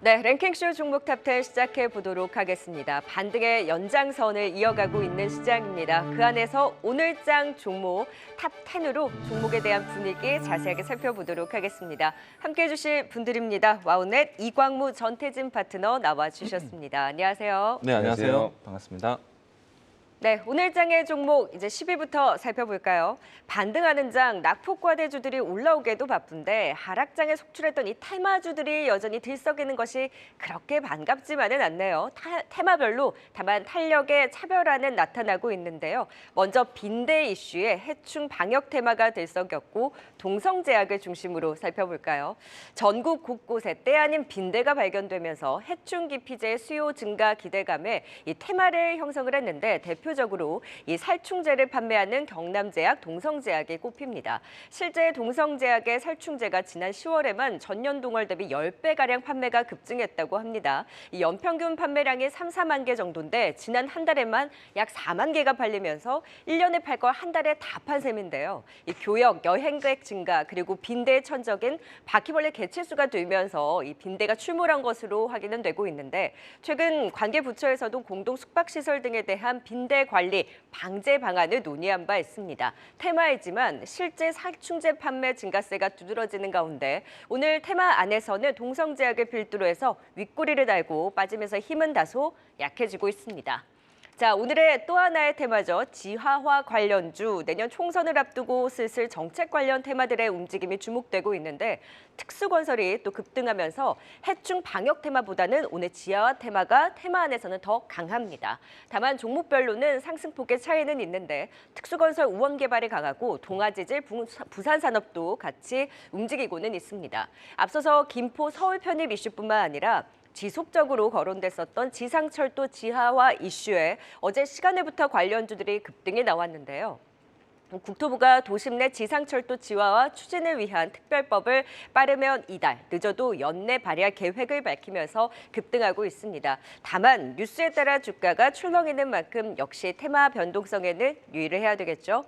네, 랭킹쇼 종목 탑10 시작해 보도록 하겠습니다. 반등의 연장선을 이어가고 있는 시장입니다. 그 안에서 오늘장 종목 탑10으로 종목에 대한 분위기 자세하게 살펴보도록 하겠습니다. 함께해 주실 분들입니다. 와우넷 이광무 전태진 파트너 나와주셨습니다. 안녕하세요. 네, 안녕하세요. 반갑습니다. 네, 오늘 장의 종목 이제 10위부터 살펴볼까요? 반등하는 장 낙폭과대주들이 올라오게도 바쁜데 하락장에 속출했던 이 테마주들이 여전히 들썩이는 것이 그렇게 반갑지만은 않네요. 테마별로 다만 탄력의 차별화는 나타나고 있는데요. 먼저 빈대 이슈에 해충 방역 테마가 들썩였고 동성제약을 중심으로 살펴볼까요? 전국 곳곳에 때 아닌 빈대가 발견되면서 해충 기피제의 수요 증가 기대감에 이 테마를 형성을 했는데 대표적으로 이 살충제를 판매하는 경남제약, 동성제약이 꼽힙니다. 실제 동성제약의 살충제가 지난 10월에만 전년 동월 대비 10배가량 판매가 급증했다고 합니다. 이 연평균 판매량이 3, 4만 개 정도인데 지난 한 달에만 약 4만 개가 팔리면서 1년에 팔 걸 한 달에 다 판 셈인데요. 이 교역, 여행객 증가 그리고 빈대의 천적인 바퀴벌레 개체수가 늘면서 이 빈대가 출몰한 것으로 확인은 되고 있는데 최근 관계 부처에서도 공동 숙박시설 등에 대한 빈대 관리, 방제 방안을 논의한 바 있습니다. 테마이지만 실제 살충제 판매 증가세가 두드러지는 가운데 오늘 테마 안에서는 동성제약을 필두로 해서 윗꼬리를 달고 빠지면서 힘은 다소 약해지고 있습니다. 자, 오늘의 또 하나의 테마죠. 지하화 관련주. 내년 총선을 앞두고 슬슬 정책 관련 테마들의 움직임이 주목되고 있는데 특수건설이 또 급등하면서 해충 방역 테마보다는 오늘 지하화 테마가 테마 안에서는 더 강합니다. 다만 종목별로는 상승폭의 차이는 있는데 특수건설 우원개발이 강하고 동아지질, 부산산업도 같이 움직이고는 있습니다. 앞서서 김포 서울 편입 이슈뿐만 아니라 지속적으로 거론됐었던 지상철도 지하화 이슈에 어제 시간에부터 관련주들이 급등이 나왔는데요. 국토부가 도심 내 지상철도 지하화 추진을 위한 특별법을 빠르면 이달, 늦어도 연내 발의할 계획을 밝히면서 급등하고 있습니다. 다만 뉴스에 따라 주가가 출렁이는 만큼 역시 테마 변동성에는 유의를 해야 되겠죠.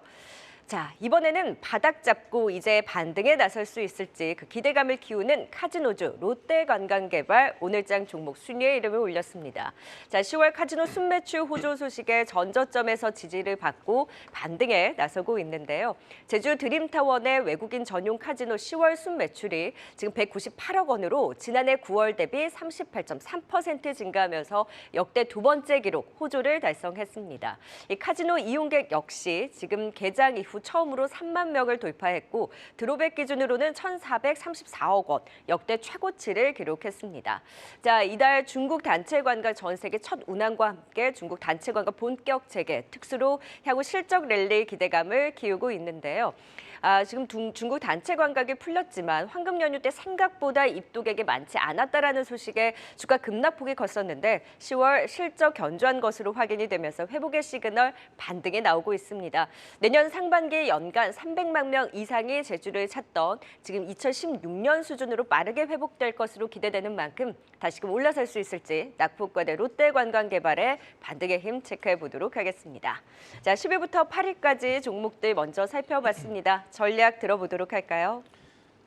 자, 이번에는 바닥 잡고 이제 반등에 나설 수 있을지 그 기대감을 키우는 카지노주 롯데관광개발 오늘장 종목 순위에 이름을 올렸습니다. 자, 10월 카지노 순매출 호조 소식에 전저점에서 지지를 받고 반등에 나서고 있는데요. 제주 드림타워 내 외국인 전용 카지노 10월 순매출이 지금 198억 원으로 지난해 9월 대비 38.3% 증가하면서 역대 두 번째 기록 호조를 달성했습니다. 이 카지노 이용객 역시 지금 개장 이후 처음으로 3만 명을 돌파했고 드롭백 기준으로는 1,434억 원, 역대 최고치를 기록했습니다. 자, 이달 중국 단체 관광 전 세계 첫 운항과 함께 중국 단체 관광 본격 재개, 특수로 향후 실적 랠리 기대감을 키우고 있는데요. 지금 중국 단체 관광이 풀렸지만 황금 연휴 때 생각보다 입국객이 많지 않았다라는 소식에 주가 급락폭이 컸었는데 10월 실적 견조한 것으로 확인이 되면서 회복의 시그널 반등이 나오고 있습니다. 내년 상반기 연간 300만 명 이상이 제주를 찾던 지금 2016년 수준으로 빠르게 회복될 것으로 기대되는 만큼 다시금 올라설 수 있을지 낙폭과대 롯데관광개발의 반등의 힘 체크해 보도록 하겠습니다. 자, 10위부터 8위까지 종목들 먼저 살펴봤습니다. 전략 들어보도록 할까요?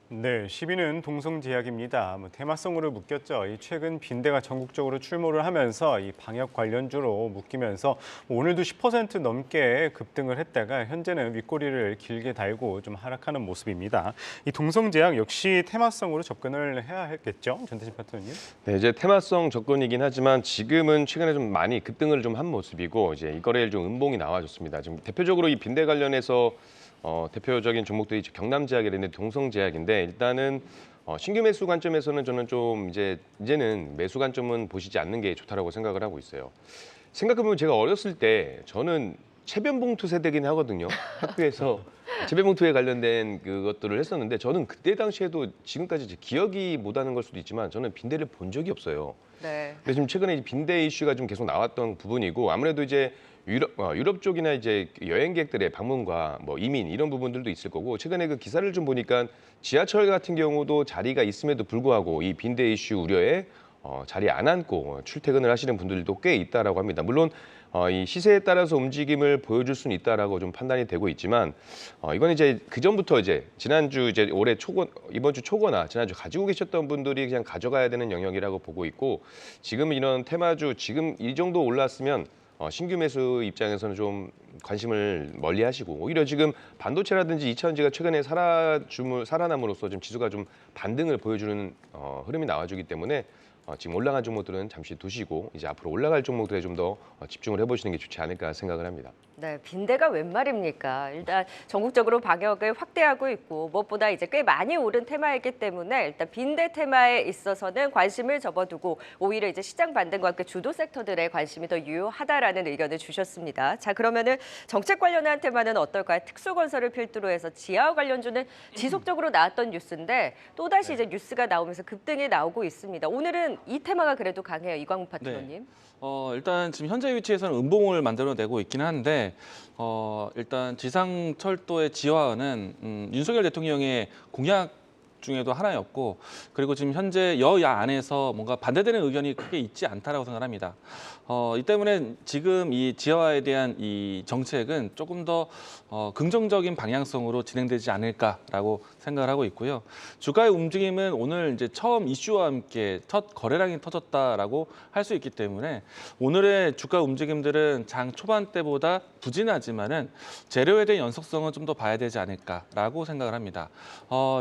네, 10위는 동성제약입니다. 테마성으로 묶였죠. 최근 빈대가 전국적으로 출몰을 하면서 이 방역 관련주로 묶이면서 오늘도 10% 넘게 급등을 했다가 현재는 윗꼬리를 길게 달고 좀 하락하는 모습입니다. 이 동성제약 역시 테마성으로 접근을 해야 했겠죠, 전태진 파트너님? 네, 이제 테마성 접근이긴 하지만 지금은 최근에 좀 많이 급등을 좀 한 모습이고 이제 이 거래일 좀 음봉이 나와줬습니다. 지금 대표적으로 이 빈대 관련해서 대표적인 종목들이 경남제약이라는 동성제약인데 일단은 신규 매수 관점에서는 저는 좀 이제는 매수 관점은 보시지 않는 게 좋다라고 생각을 하고 있어요. 생각해보면 제가 어렸을 때 저는 체변봉투 세대긴 하거든요. 학교에서 체변봉투에 관련된 그것들을 했었는데 저는 그때 당시에도 지금까지 기억이 못하는 걸 수도 있지만 저는 빈대를 본 적이 없어요. 네. 근데 지금 최근에 빈대 이슈가 좀 계속 나왔던 부분이고 아무래도 이제 유럽 쪽이나 이제 여행객들의 방문과 뭐 이민 이런 부분들도 있을 거고 최근에 그 기사를 좀 보니까 지하철 같은 경우도 자리가 있음에도 불구하고 이 빈대 이슈 우려에 자리에 안 앉고 출퇴근을 하시는 분들도 꽤 있다라고 합니다. 물론 이 시세에 따라서 움직임을 보여줄 수는 있다라고 좀 판단이 되고 있지만 이건 이제 그 전부터 이제 지난주 이제 올해 초고 이번 주 초거나 지난주 가지고 계셨던 분들이 그냥 가져가야 되는 영역이라고 보고 있고 지금 이런 테마주 지금 이 정도 올랐으면 신규 매수 입장에서는 좀 관심을 멀리하시고 오히려 지금 반도체라든지 2차전지가 최근에 살아남으로써 좀 지수가 좀 반등을 보여주는 흐름이 나와주기 때문에 지금 올라간 종목들은 잠시 두시고 이제 앞으로 올라갈 종목들에 좀 더 집중을 해보시는 게 좋지 않을까 생각을 합니다. 네, 빈대가 웬 말입니까? 일단 전국적으로 방역을 확대하고 있고 무엇보다 이제 꽤 많이 오른 테마이기 때문에 일단 빈대 테마에 있어서는 관심을 접어두고 오히려 이제 시장 반등과 함께 주도 섹터들의 관심이 더 유효하다라는 의견을 주셨습니다. 자, 그러면은 정책 관련한 테마는 어떨까요? 특수건설을 필두로 해서 지하화 관련주는 지속적으로 나왔던 뉴스인데 또다시 이제 뉴스가 나오면서 급등이 나오고 있습니다. 오늘은 이 테마가 그래도 강해요. 이광훈 파트너님. 일단 지금 현재 위치에서는 음봉을 만들어내고 있긴 한데 일단 지상철도의 지화는 윤석열 대통령의 공약 중에도 하나였고 그리고 지금 현재 여야 안에서 뭔가 반대되는 의견이 크게 있지 않다라고 생각합니다. 이 때문에 지금 이 지하화에 대한 이 정책은 조금 더 긍정적인 방향성으로 진행되지 않을까라고 생각을 하고 있고요. 주가의 움직임은 오늘 이제 처음 이슈와 함께 첫 거래량이 터졌다라고 할 수 있기 때문에 오늘의 주가 움직임들은 장 초반 때보다 부진하지만은 재료에 대한 연속성은 좀 더 봐야 되지 않을까라고 생각을 합니다.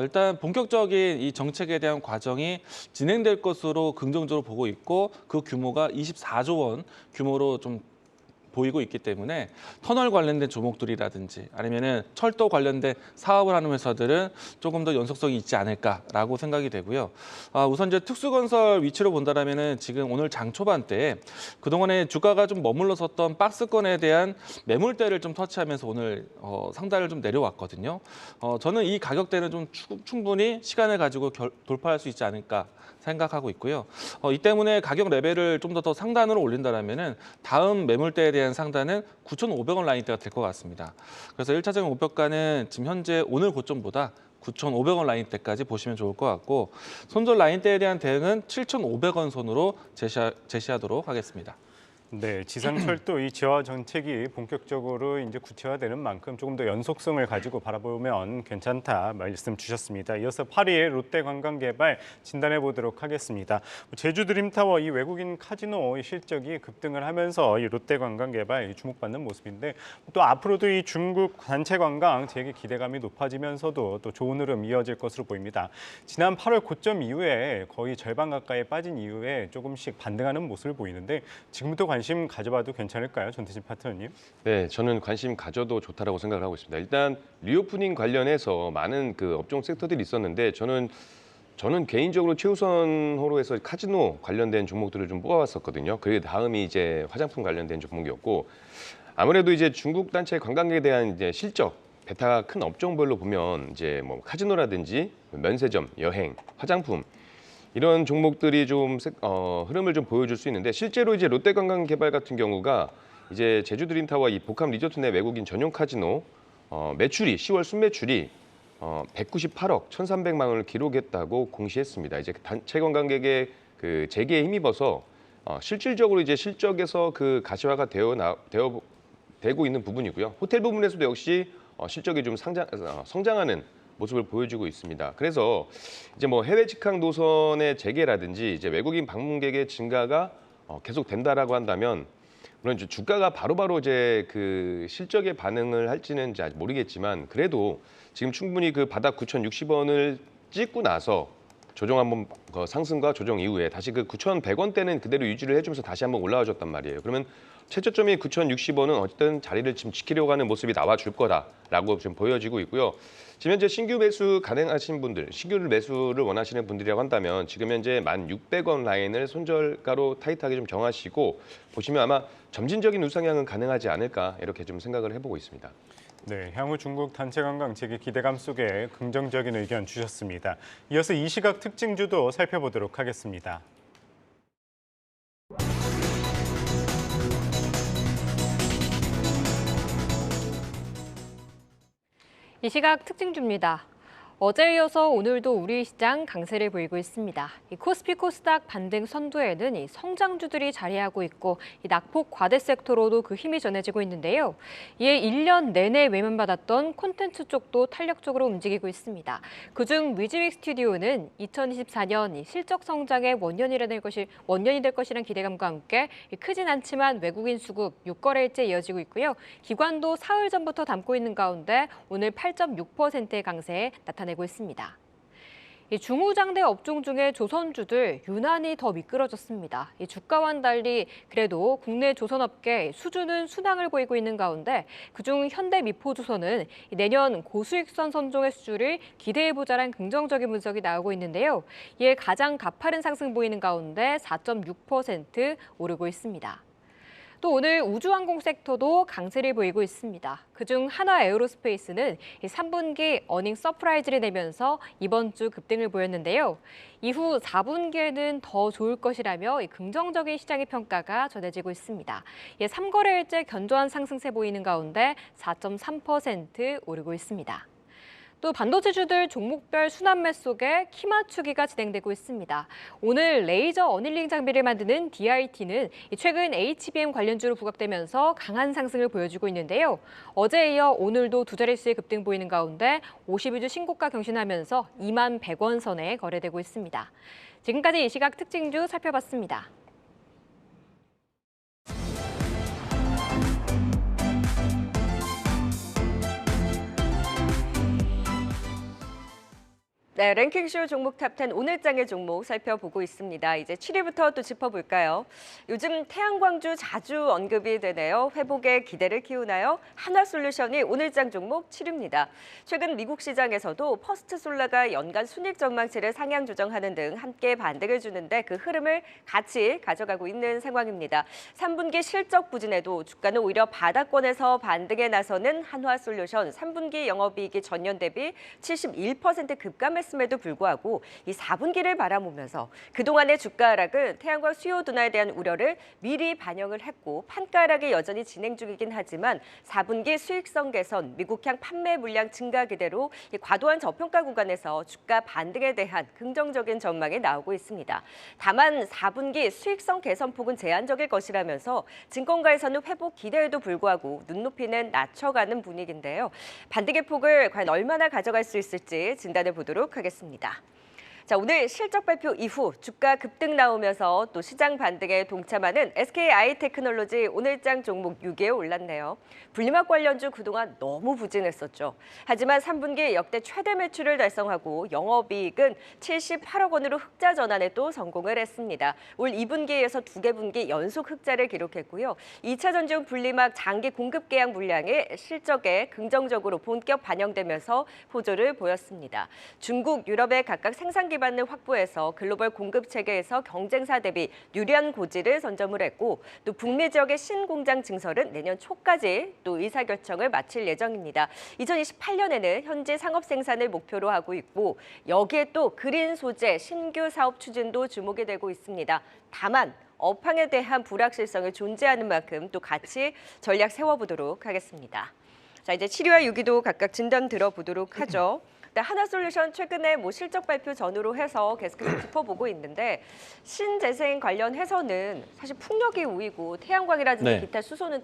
일단 본격적인 이 정책에 대한 과정이 진행될 것으로 긍정적으로 보고 있고 그 규모가 24조 원 규모로 좀 보이고 있기 때문에 터널 관련된 종목들이라든지 아니면은 철도 관련된 사업을 하는 회사들은 조금 더 연속성이 있지 않을까라고 생각이 되고요. 우선 이제 특수건설 위치로 본다라면은 지금 오늘 장 초반대에 그동안에 주가가 좀 머물렀었던 박스권에 대한 매물대를 좀 터치하면서 오늘 상단을 좀 내려왔거든요. 저는 이 가격대는 좀 충분히 시간을 가지고 돌파할 수 있지 않을까 생각하고 있고요. 이 때문에 가격 레벨을 좀 더 상단으로 올린다라면은 다음 매물대에 대한 상단은 9,500원 라인대가 될 것 같습니다. 그래서 1차적인 목표가는 지금 현재 오늘 고점보다 9,500원 라인대까지 보시면 좋을 것 같고 손절 라인대에 대한 대응은 7,500원 선으로 제시하도록 하겠습니다. 네, 지상철도 이 지하화 정책이 본격적으로 이제 구체화되는 만큼 조금 더 연속성을 가지고 바라보면 괜찮다 말씀 주셨습니다. 이어서 8위의 롯데관광개발 진단해 보도록 하겠습니다. 제주 드림타워 이 외국인 카지노 실적이 급등을 하면서 이 롯데관광개발 주목받는 모습인데 또 앞으로도 이 중국 단체 관광 재개 기대감이 높아지면서도 또 좋은 흐름 이어질 것으로 보입니다. 지난 8월 고점 이후에 거의 절반 가까이 빠진 이후에 조금씩 반등하는 모습을 보이는데 지금부터 관심 가져봐도 괜찮을까요, 전태진 파트너님? 네, 저는 관심 가져도 좋다라고 생각을 하고 있습니다. 일단 리오프닝 관련해서 많은 그 업종 섹터들이 있었는데 저는 개인적으로 최우선호로 해서 카지노 관련된 종목들을 좀 뽑아왔었거든요. 그 다음이 이제 화장품 관련된 종목이었고 아무래도 이제 중국 단체 관광객에 대한 이제 실적 베타가 큰 업종별로 보면 이제 뭐 카지노라든지 면세점, 여행, 화장품 이런 종목들이 좀 흐름을 좀 보여줄 수 있는데 실제로 이제 롯데관광개발 같은 경우가 이제 제주 드림타워 이 복합 리조트 내 외국인 전용 카지노 매출이 10월 순매출이 198억 1,300만 원을 기록했다고 공시했습니다. 이제 단체 관광객의 그 재개에 힘입어서 실질적으로 이제 실적에서 그 가시화가 되고 있는 부분이고요. 호텔 부분에서도 역시 실적이 좀 성장하는 모습을 보여주고 있습니다. 그래서 이제 뭐 해외 직항 노선의 재개라든지 이제 외국인 방문객의 증가가 계속 된다라고 한다면 물론 이제 주가가 바로바로 이제 그 실적에 반응을 할지는 이제 아직 모르겠지만 그래도 지금 충분히 그 바닥 9,060원을 찍고 나서 조정 한번 상승과 조정 이후에 다시 그 9,100원대는 그대로 유지를 해주면서 다시 한번 올라와줬단 말이에요. 그러면 최저점이 9,060원은 어쨌든 자리를 지금 지키려고 하는 모습이 나와줄 거다라고 지금 보여지고 있고요. 지금 현재 신규 매수 가능하신 분들, 신규 매수를 원하시는 분들이라고 한다면 지금 현재 1,600원 라인을 손절가로 타이트하게 좀 정하시고 보시면 아마 점진적인 우상향은 가능하지 않을까 이렇게 좀 생각을 해보고 있습니다. 네, 향후 중국 단체 관광 재개 기대감 속에 긍정적인 의견 주셨습니다. 이어서 이 시각 특징주도 살펴보도록 하겠습니다. 이 시각 특징주입니다. 어제에 이어서 오늘도 우리 시장 강세를 보이고 있습니다. 이 코스피 코스닥 반등 선두에는 이 성장주들이 자리하고 있고 이 낙폭 과대 섹터로도 그 힘이 전해지고 있는데요. 이에 1년 내내 외면받았던 콘텐츠 쪽도 탄력적으로 움직이고 있습니다. 그중 뮤직 스튜디오는 2024년 이 실적 성장의 원년이 될 것이란 기대감과 함께 크진 않지만 외국인 수급 6거래일째 이어지고 있고요. 기관도 사흘 전부터 담고 있는 가운데 오늘 8.6%의 강세에 나타내고 있습니다. 이 중후장대 업종 중에 조선주들 유난히 더 미끄러졌습니다. 이 주가와는 달리 그래도 국내 조선업계 수주는 순항을 보이고 있는 가운데 그중 현대미포조선은 내년 고수익선 선종의 수주를 기대해보자란 긍정적인 분석이 나오고 있는데요. 이에 가장 가파른 상승 보이는 가운데 4.6% 오르고 있습니다. 또 오늘 우주항공 섹터도 강세를 보이고 있습니다. 그중 한화에어로스페이스는 3분기 어닝 서프라이즈를 내면서 이번 주 급등을 보였는데요. 이후 4분기에는 더 좋을 것이라며 긍정적인 시장의 평가가 전해지고 있습니다. 3거래일째 견조한 상승세 보이는 가운데 4.3% 오르고 있습니다. 또 반도체주들 종목별 순환매 속에 키 맞추기가 진행되고 있습니다. 오늘 레이저 어닐링 장비를 만드는 DIT는 최근 HBM 관련주로 부각되면서 강한 상승을 보여주고 있는데요. 어제에 이어 오늘도 두 자릿수의 급등 보이는 가운데 52주 신고가 경신하면서 2만 100원 선에 거래되고 있습니다. 지금까지 이 시각 특징주 살펴봤습니다. 네, 랭킹쇼 종목 탑10 오늘장의 종목 살펴보고 있습니다. 이제 7위부터 또 짚어볼까요? 요즘 태양광주 자주 언급이 되네요. 회복에 기대를 키우나요? 한화솔루션이 오늘장 종목 7위입니다. 최근 미국 시장에서도 퍼스트솔라가 연간 순이익 전망치를 상향 조정하는 등 함께 반등을 주는데 그 흐름을 같이 가져가고 있는 상황입니다. 3분기 실적 부진에도 주가는 오히려 바닥권에서 반등에 나서는 한화솔루션 3분기 영업이익이 전년 대비 71% 급감했습니다. 했음에도 불구하고 이 4분기를 바라보면서 그동안의 주가 하락은 태양광 수요 둔화에 대한 우려를 미리 반영을 했고 판가 하락이 여전히 진행 중이긴 하지만 4분기 수익성 개선, 미국향 판매 물량 증가 기대로 이 과도한 저평가 구간에서 주가 반등에 대한 긍정적인 전망이 나오고 있습니다. 다만 4분기 수익성 개선 폭은 제한적일 것이라면서 증권가에서는 회복 기대에도 불구하고 눈높이는 낮춰가는 분위기인데요. 반등의 폭을 과연 얼마나 가져갈 수 있을지 진단해 보도록 하겠습니다. 자, 오늘 실적 발표 이후 주가 급등 나오면서 또 시장 반등에 동참하는 SKI테크놀로지 오늘장 종목 6위에 올랐네요. 분리막 관련주 그동안 너무 부진했었죠. 하지만 3분기 역대 최대 매출을 달성하고 영업이익은 78억 원으로 흑자 전환에 또 성공을 했습니다. 올 2분기에서 2개 분기 연속 흑자를 기록했고요. 2차 전지용 분리막 장기 공급 계약 물량이 실적에 긍정적으로 본격 반영되면서 호조를 보였습니다. 중국, 유럽의 각각 생산 기반을 확보해서 글로벌 공급 체계에서 경쟁사 대비 유리한 고지를 선점을 했고 또 북미 지역의 신공장 증설은 내년 초까지 또 의사결정을 마칠 예정입니다. 2028년에는 현지 상업 생산을 목표로 하고 있고 여기에 또 그린 소재 신규 사업 추진도 주목이 되고 있습니다. 다만 업황에 대한 불확실성이 존재하는 만큼 또 같이 전략 세워보도록 하겠습니다. 자, 이제 7위와 6위도 각각 진단 들어보도록 하죠. 네, 한화솔루션 최근에 실적 발표 전후로 해서 계속해서 짚어보고 있는데 신재생 관련해서는 사실 풍력이 우위고 태양광이라든지 네. 기타 수소는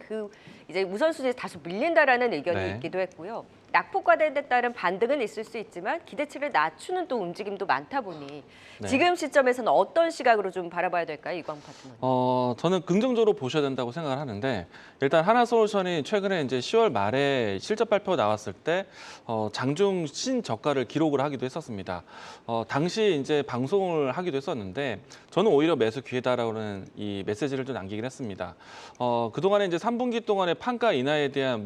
이제 우선순위에 다소 밀린다라는 의견이 네. 있기도 했고요. 낙폭 과대에 따른 반등은 있을 수 있지만 기대치를 낮추는 또 움직임도 많다 보니 네. 지금 시점에서는 어떤 시각으로 좀 바라봐야 될까요, 이광 파트너님? 저는 긍정적으로 보셔야 된다고 생각을 하는데 일단 한화솔루션이 최근에 이제 10월 말에 실적 발표 나왔을 때 장중 신저가를 기록을 하기도 했었습니다. 당시 이제 방송을 하기도 했었는데 저는 오히려 매수 기회다라고는 이 메시지를 좀 남기긴 했습니다. 그동안에 이제 3분기 동안의 판가 인하에 대한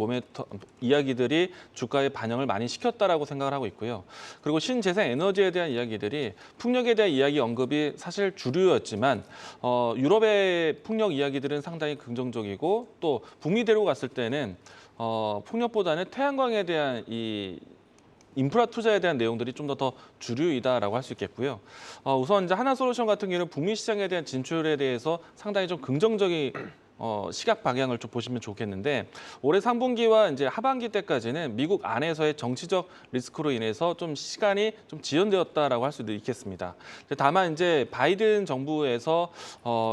이야기들이 주가에 반영을 많이 시켰다라고 생각을 하고 있고요. 그리고 신재생 에너지에 대한 이야기들이 풍력에 대한 이야기 언급이 사실 주류였지만 유럽의 풍력 이야기들은 상당히 긍정적이고 또 북미대로 갔을 때는 풍력보다는 태양광에 대한 이 인프라 투자에 대한 내용들이 좀 더 주류이다라고 할 수 있겠고요. 우선 이제 한화솔루션 같은 경우는 북미 시장에 대한 진출에 대해서 상당히 좀 긍정적인 시각 방향을 좀 보시면 좋겠는데 올해 3분기와 이제 하반기 때까지는 미국 안에서의 정치적 리스크로 인해서 좀 시간이 좀 지연되었다라고 할 수도 있겠습니다. 다만 이제 바이든 정부에서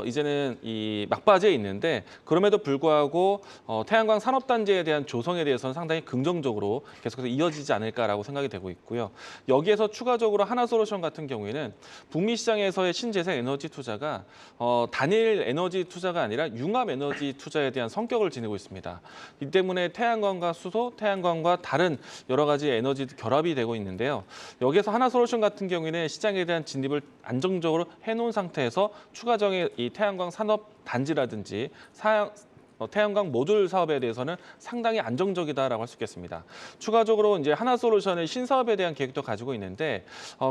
이제는 이 막바지에 있는데 그럼에도 불구하고 태양광 산업단지에 대한 조성에 대해서는 상당히 긍정적으로 계속해서 이어지지 않을까라고 생각이 되고 있고요. 여기에서 추가적으로 하나솔루션 같은 경우에는 북미 시장에서의 신재생 에너지 투자가 단일 에너지 투자가 아니라 융합 에너지 투자에 대한 성격을 지니고 있습니다. 이 때문에 태양광과 수소, 태양광과 다른 여러 가지 에너지 결합이 되고 있는데요. 여기에서 하나솔루션 같은 경우에는 시장에 대한 진입을 안정적으로 해놓은 상태에서 추가적인 이 태양광 산업 단지라든지 태양광 모듈 사업에 대해서는 상당히 안정적이다라고 할 수 있겠습니다. 추가적으로 이제 하나솔루션의 신사업에 대한 계획도 가지고 있는데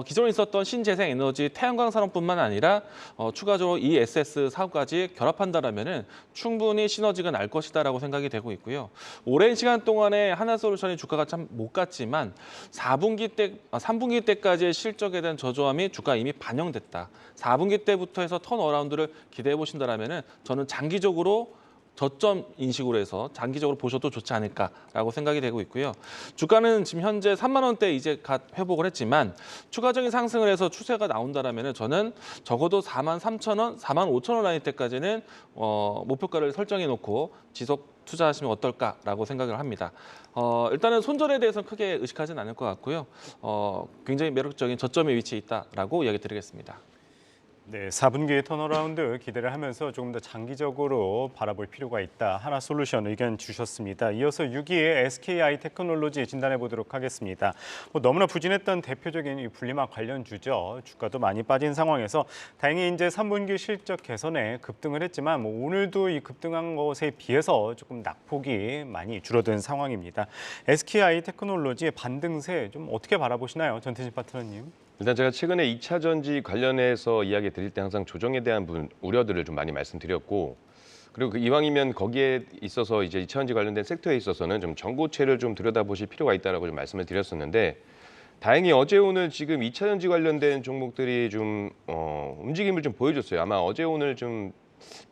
기존에 있었던 신재생 에너지 태양광 산업뿐만 아니라 추가적으로 ESS 사업까지 결합한다라면은 충분히 시너지가 날 것이다라고 생각이 되고 있고요. 오랜 시간 동안에 하나솔루션의 주가가 참 못 갔지만 3분기 때까지의 실적에 대한 저조함이 주가에 이미 반영됐다. 4분기 때부터 해서 턴어라운드를 기대해 보신다라면은 저는 장기적으로 저점 인식으로 해서 장기적으로 보셔도 좋지 않을까라고 생각이 되고 있고요. 주가는 지금 현재 3만 원대 이제 갓 회복을 했지만 추가적인 상승을 해서 추세가 나온다라면 저는 적어도 4만 3천 원, 4만 5천 원 라인 때까지는 목표가를 설정해 놓고 지속 투자하시면 어떨까라고 생각을 합니다. 일단은 손절에 대해서는 크게 의식하지는 않을 것 같고요. 굉장히 매력적인 저점에 위치해 있다라고 이야기 드리겠습니다. 네, 4분기의 턴어라운드 기대를 하면서 조금 더 장기적으로 바라볼 필요가 있다. 하나솔루션 의견 주셨습니다. 이어서 6위의 SKI 테크놀로지 진단해 보도록 하겠습니다. 너무나 부진했던 대표적인 이 분리막 관련주죠. 주가도 많이 빠진 상황에서 다행히 이제 3분기 실적 개선에 급등을 했지만 오늘도 이 급등한 것에 비해서 조금 낙폭이 많이 줄어든 상황입니다. SKI 테크놀로지의 반등세 좀 어떻게 바라보시나요, 전태진 파트너님? 일단 제가 최근에 2차 전지 관련해서 이야기 드릴 때 항상 조정에 대한 우려들을 좀 많이 말씀드렸고 그리고 이왕이면 거기에 있어서 이제 2차 전지 관련된 섹터에 있어서는 좀 전고체를 좀 들여다보실 필요가 있다라고 좀 말씀을 드렸었는데 다행히 어제 오늘 지금 2차 전지 관련된 종목들이 좀 움직임을 좀 보여줬어요. 아마 어제 오늘 좀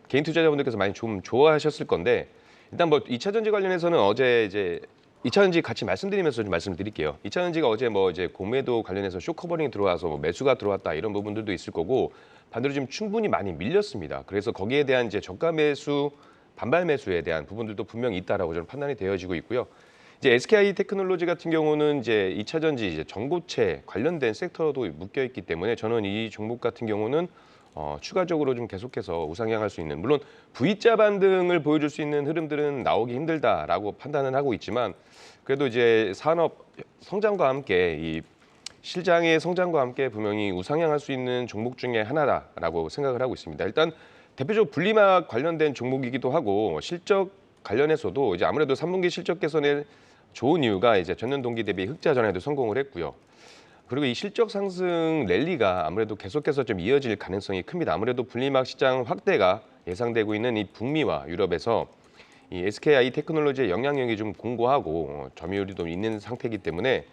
개인 투자자분들께서 많이 좀 좋아하셨을 건데 일단 뭐 2차 전지 관련해서는 어제 이제 2차 전지 같이 말씀드리면서 좀 말씀을 드릴게요. 2차 전지가 어제 뭐 이제 공매도 관련해서 쇼커버링이 들어와서 뭐 매수가 들어왔다 이런 부분들도 있을 거고 반대로 지금 충분히 많이 밀렸습니다. 그래서 거기에 대한 이제 저가 매수, 반발 매수에 대한 부분들도 분명히 있다라고 저는 판단이 되어지고 있고요. 이제 SKI 테크놀로지 같은 경우는 이제 2차 전지 이제 전고체 관련된 섹터도 묶여 있기 때문에 저는 이 종목 같은 경우는 추가적으로 좀 계속해서 우상향할 수 있는 물론 V자 반등을 보여줄 수 있는 흐름들은 나오기 힘들다라고 판단은 하고 있지만 그래도 이제 산업 성장과 함께 이 실장의 성장과 함께 분명히 우상향할 수 있는 종목 중에 하나다라고 생각을 하고 있습니다. 일단 대표적으로 분리막 관련된 종목이기도 하고 실적 관련해서도 이제 아무래도 3분기 실적 개선에 좋은 이유가 이제 전년 동기 대비 흑자 전환에도 성공을 했고요. 그리고 이 실적 상승 랠리가 아무래도 계속해서 좀 이어질 가능성이 큽니다. 아무래도 분리막 시장 확대가 예상되고 있는 이 북미와 유럽에서 이 SKI 테크놀로지의 영향력이 좀 공고하고 점유율이 좀 있는 상태이기 때문에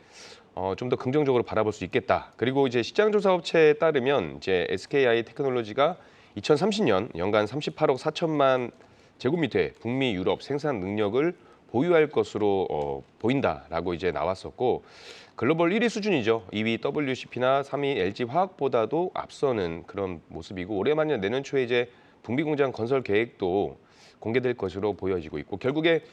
좀 더 긍정적으로 바라볼 수 있겠다. 그리고 이제 시장조사업체에 따르면 이제 SKI 테크놀로지가 2030년 연간 38억 4천만 제곱미터의 북미 유럽 생산 능력을 보유할 것으로 보인다라고 이제 나왔었고 글로벌 1위 수준이죠. 2위 WCP나 3위 LG화학보다도 앞서는 그런 모습이고 올해만년 내년 초에 이제 북미 공장 건설 계획도 공개될 것으로 보여지고 있고 결국에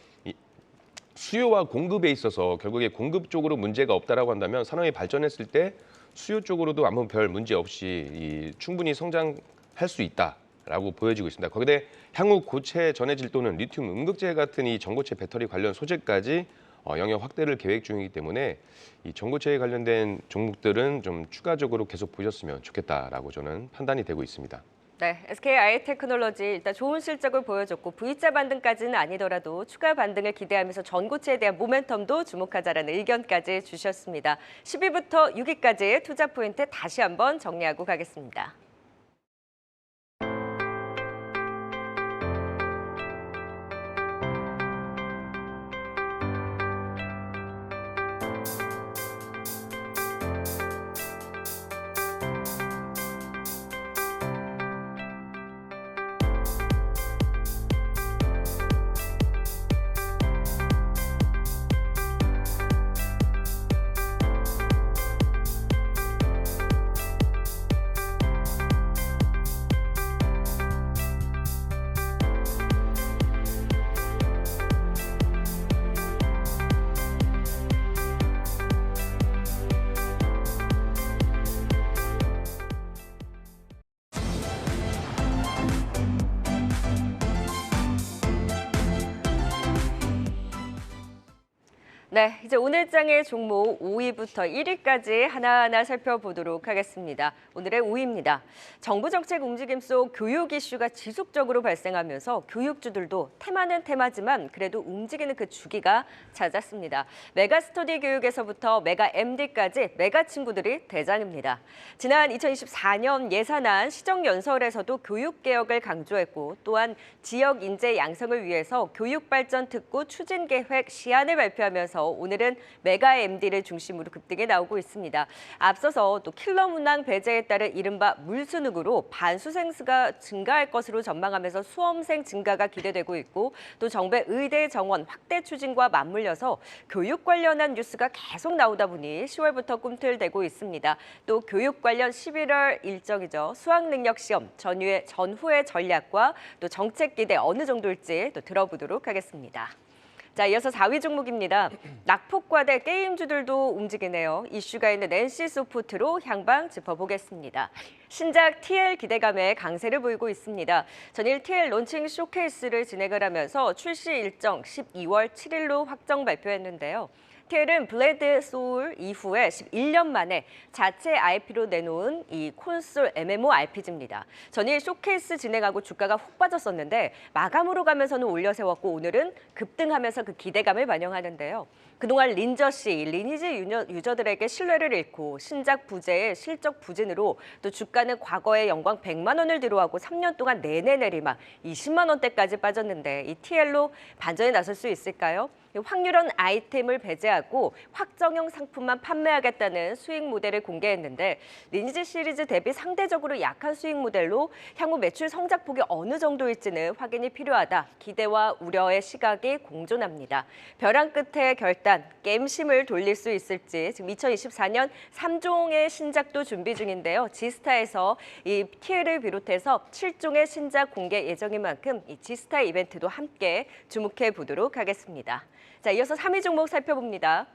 수요와 공급에 있어서 결국에 공급 쪽으로 문제가 없다라고 한다면 산업이 발전했을 때 수요 쪽으로도 아무 별 문제 없이 충분히 성장할 수 있다라고 보여지고 있습니다. 거기에 향후 고체 전해질 또는 리튬 음극재 같은 이 전고체 배터리 관련 소재까지 영역 확대를 계획 중이기 때문에 이 전고체에 관련된 종목들은 좀 추가적으로 계속 보셨으면 좋겠다라고 저는 판단이 되고 있습니다. 네, SKI 테크놀로지 일단 좋은 실적을 보여줬고 V자 반등까지는 아니더라도 추가 반등을 기대하면서 전고체에 대한 모멘텀도 주목하자라는 의견까지 주셨습니다. 10위부터 6위까지의 투자 포인트 다시 한번 정리하고 가겠습니다. 네, 이제 오늘 장의 종목 5위부터 1위까지 하나하나 살펴보도록 하겠습니다. 오늘의 5위입니다. 정부 정책 움직임 속 교육 이슈가 지속적으로 발생하면서 교육주들도 테마는 테마지만 그래도 움직이는 그 주기가 잦았습니다. 메가스터디 교육에서부터 메가 MD까지 메가 친구들이 대장입니다. 지난 2024년 예산안 시정연설에서도 교육개혁을 강조했고 또한 지역 인재 양성을 위해서 교육발전특구 추진계획 시안을 발표하면서 오늘은 메가 MD를 중심으로 급등에 나오고 있습니다. 앞서서 또 킬러 문항 배제에 따른 이른바 물수능으로 반수생 수가 증가할 것으로 전망하면서 수험생 증가가 기대되고 있고 또 정부의 의대 정원 확대 추진과 맞물려서 교육 관련한 뉴스가 계속 나오다 보니 10월부터 꿈틀대고 있습니다. 또 교육 관련 11월 일정이죠. 수학능력 시험 전후의 전략과 또 정책 기대 어느 정도일지 또 들어보도록 하겠습니다. 자, 이어서 4위 종목입니다. 낙폭과대 게임주들도 움직이네요. 이슈가 있는 NC소프트로 향방 짚어보겠습니다. 신작 TL 기대감에 강세를 보이고 있습니다. 전일 TL 론칭 쇼케이스를 진행을 하면서 출시 일정 12월 7일로 확정 발표했는데요. TL은 블레드 소울 이후에 11년 만에 자체 IP로 내놓은 이 콘솔 MMORPG입니다. 전일 쇼케이스 진행하고 주가가 훅 빠졌었는데 마감으로 가면서는 올려 세웠고 오늘은 급등하면서 그 기대감을 반영하는데요. 그동안 린저씨, 리니지 유저들에게 신뢰를 잃고 신작 부재의 실적 부진으로 또 주가는 과거의 영광 100만 원을 뒤로하고 3년 동안 내내 내리막 20만 원대까지 빠졌는데 이 TL로 반전에 나설 수 있을까요? 확률형 아이템을 배제하고 확정형 상품만 판매하겠다는 수익 모델을 공개했는데 리니지 시리즈 대비 상대적으로 약한 수익 모델로 향후 매출 성장폭이 어느 정도일지는 확인이 필요하다. 기대와 우려의 시각이 공존합니다. 벼랑 끝에 결단, 게임심을 돌릴 수 있을지 지금 2024년 3종의 신작도 준비 중인데요. 지스타에서 이 TL을 비롯해서 7종의 신작 공개 예정인 만큼 이 지스타 이벤트도 함께 주목해 보도록 하겠습니다. 자, 이어서 3위 종목 살펴봅니다.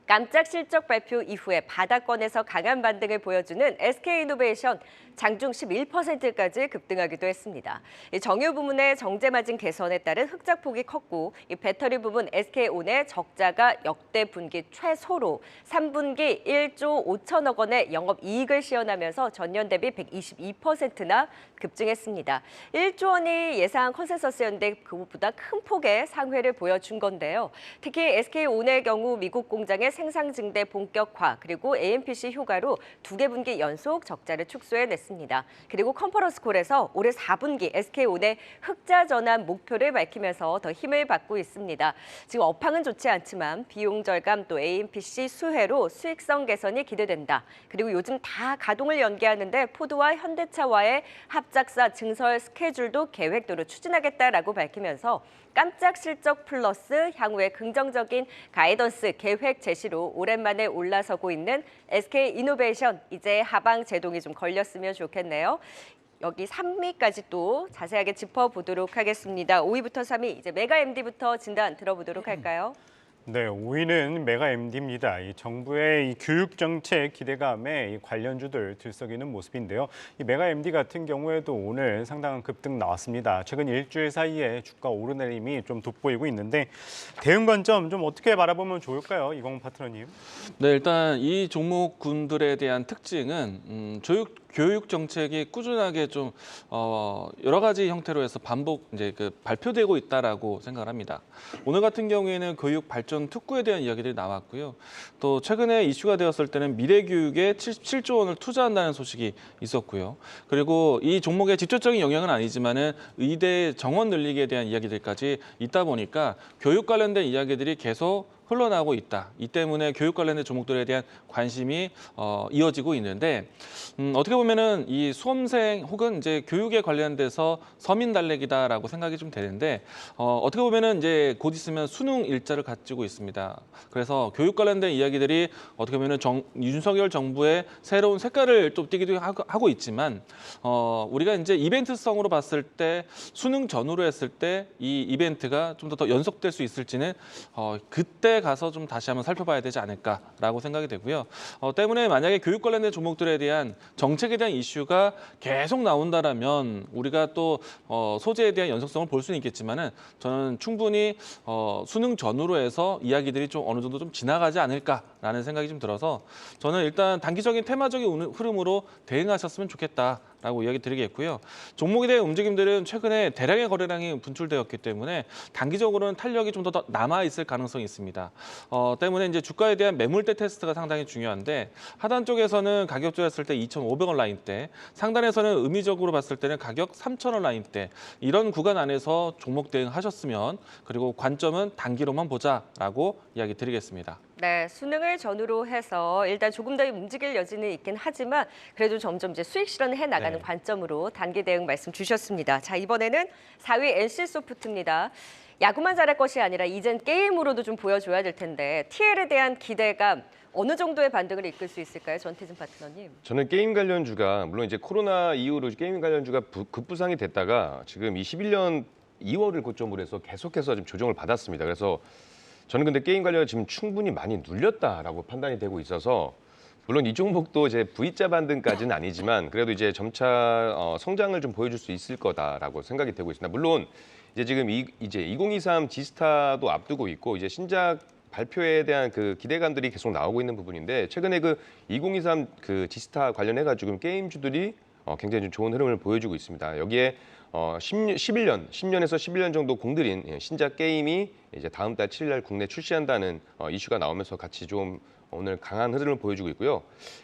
깜짝 실적 발표 이후에 바닥권에서 강한 반등을 보여주는 SK이노베이션 장중 11%까지 급등하기도 했습니다. 정유 부문의 정제 마진 개선에 따른 흑자폭이 컸고 이 배터리 부문 SK온의 적자가 역대 분기 최소로 3분기 1조 5천억 원의 영업이익을 시현하면서 전년 대비 122%나 급증했습니다. 1조 원이 예상 컨센서스였는데 그것보다 큰 폭의 상회를 보여준 건데요. 특히 SK온의 경우 미국 공장의 생산 증대 본격화 그리고 AMPC 효과로 2개 분기 연속 적자를 축소해냈습니다. 그리고 컨퍼런스 콜에서 올해 4분기 SK온의 흑자 전환 목표를 밝히면서 더 힘을 받고 있습니다. 지금 업황은 좋지 않지만 비용 절감 또 AMPC 수혜로 수익성 개선이 기대된다. 그리고 요즘 다 가동을 연계하는데 포드와 현대차와의 합작사 증설 스케줄도 계획대로 추진하겠다라고 밝히면서 깜짝 실적 플러스 향후의 긍정적인 가이던스 계획 제시로 오랜만에 올라서고 있는 SK이노베이션 이제 하방 제동이 좀 걸렸으면 좋겠네요. 여기 3위까지 또 자세하게 짚어보도록 하겠습니다. 5위부터 3위 이제 메가 MD부터 진단 들어보도록 할까요? 네, 5위는 메가 MD입니다. 이 정부의 이 교육 정책 기대감에 이 관련주들 들썩이는 모습인데요. 이 메가 MD 같은 경우에도 오늘 상당한 급등 나왔습니다. 최근 일주일 사이에 주가 오르내림이 좀 돋보이고 있는데 대응 관점 좀 어떻게 바라보면 좋을까요, 이광훈 파트너님? 네, 일단 이 종목군들에 대한 특징은 교육 정책이 꾸준하게 좀 여러 가지 형태로 해서 반복 이제 발표되고 있다라고 생각을 합니다. 오늘 같은 경우에는 교육 발전 특구에 대한 이야기들이 나왔고요. 또 최근에 이슈가 되었을 때는 미래 교육에 7조 원을 투자한다는 소식이 있었고요. 그리고 이 종목의 직접적인 영향은 아니지만은 의대 정원 늘리기에 대한 이야기들까지 있다 보니까 교육 관련된 이야기들이 계속 흘러나오고 있다. 이 때문에 교육 관련된 종목들에 대한 관심이 이어지고 있는데 어떻게 보면은 이 수험생 혹은 이제 교육에 관련돼서 서민 달래기다라고 생각이 좀 되는데 어떻게 보면은 이제 곧 있으면 수능 일자를 가지고 있습니다. 그래서 교육 관련된 이야기들이 어떻게 보면은 윤석열 정부의 새로운 색깔을 좀 띠기도 하고 있지만 우리가 이제 이벤트성으로 봤을 때 수능 전후로 했을 때 이 이벤트가 좀 더 연속될 수 있을지는 그때 2월에 가서 좀 다시 한번 살펴봐야 되지 않을까라고 생각이 되고요. 때문에 만약에 교육 관련된 종목들에 대한 정책에 대한 이슈가 계속 나온다라면 우리가 또 소재에 대한 연속성을 볼 수는 있겠지만은 저는 충분히 수능 전후로 해서 이야기들이 좀 어느 정도 좀 지나가지 않을까라는 생각이 좀 들어서 저는 일단 단기적인 테마적인 흐름으로 대응하셨으면 좋겠다라고 이야기 드리겠고요. 종목에 대한 움직임들은 최근에 대량의 거래량이 분출되었기 때문에 단기적으로는 탄력이 좀 더 남아 있을 가능성이 있습니다. 때문에 이제 주가에 대한 매물대 테스트가 상당히 중요한데 하단 쪽에서는 가격 조였을 때 2,500원 라인대, 상단에서는 의미적으로 봤을 때는 가격 3,000원 라인대 이런 구간 안에서 종목 대응하셨으면 그리고 관점은 단기로만 보자라고 이야기 드리겠습니다. 네, 수능을 전후로 해서 일단 조금 더 움직일 여지는 있긴 하지만 그래도 점점 이제 수익 실현을 해 나가는 네. 관점으로 단기 대응 말씀 주셨습니다. 자, 이번에는 4위 NC소프트입니다. 야구만 잘할 것이 아니라 이젠 게임으로도 좀 보여줘야 될 텐데 TL에 대한 기대감 어느 정도의 반등을 이끌 수 있을까요? 전태진 파트너님. 저는 게임 관련주가 물론 이제 코로나 이후로 게임 관련주가 급부상이 됐다가 지금 21년 2월을 고점으로 해서 계속해서 지금 조정을 받았습니다. 그래서 저는 근데 게임 관련 지금 충분히 많이 눌렸다라고 판단이 되고 있어서 물론 이 종목도 이제 V자 반등까지는 아니지만 그래도 이제 점차 성장을 좀 보여줄 수 있을 거다라고 생각이 되고 있습니다. 물론 이제 지금 이제 2023 지스타도 앞두고 있고 이제 신작 발표에 대한 그 기대감들이 계속 나오고 있는 부분인데 최근에 그 2023 그 지스타 관련해 가지고 게임주들이 굉장히 좀 좋은 흐름을 보여주고 있습니다. 여기에 10년에서 11년 정도 공들인 신작 게임이 이제 다음 달 7일 날 국내 출시한다는 이슈가 나오면서 같이 좀 오늘 강한 흐름을 보여주고 있고요.